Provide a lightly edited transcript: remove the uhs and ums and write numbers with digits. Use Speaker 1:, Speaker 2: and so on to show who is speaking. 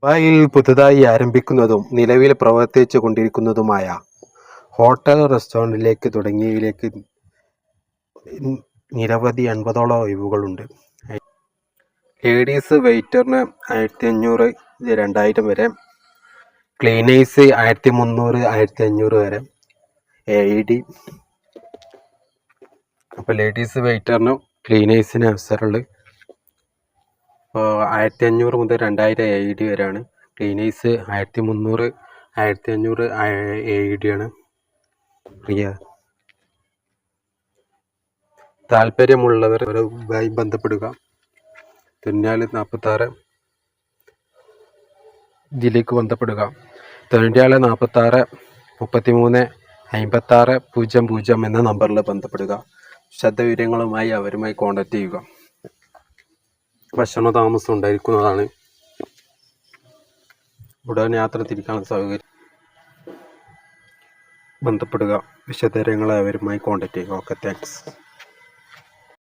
Speaker 1: ദുബായിൽ പുതുതായി ആരംഭിക്കുന്നതും നിലവിൽ പ്രവർത്തിച്ചു കൊണ്ടിരിക്കുന്നതുമായ ഹോട്ടൽ, റെസ്റ്റോറൻറ്റ് തുടങ്ങിയവയിലേക്ക് നിരവധി 80ഓളം ഒഴിവുകളുണ്ട്. ലേഡീസ് വെയ്റ്ററിന് 1500 2000 വരെ, ക്ലീനേഴ്സ് 1300 1500 വരെ AED. അപ്പോൾ ലേഡീസ് വെയ്റ്ററിനും ക്ലീനേഴ്സിന് അവസരമുള്ളത് 1500 മുതൽ 2000 AED വരെയാണ്. ക്ലീനേഴ്സ് 1300 1500 AED ആണ്. താല്പര്യമുള്ളവരുമായി ബന്ധപ്പെടുക. 96 ഇതിലേക്ക് ബന്ധപ്പെടുക. 96 33 56 00 എന്ന നമ്പറിൽ ബന്ധപ്പെടുക. വിശദവിവരങ്ങളുമായി അവരുമായി കോൺടാക്റ്റ് ചെയ്യുക. ഭക്ഷണ താമസം ഉണ്ടായിരിക്കുന്നതാണ്. ഉടൻ യാത്ര തിരിക്കാനുള്ള സൗകര്യം. ബന്ധപ്പെടുക. വിശദവിവരങ്ങളെ അവരുമായി കോൺടാക്റ്റ് ചെയ്യുക. Okay, thanks.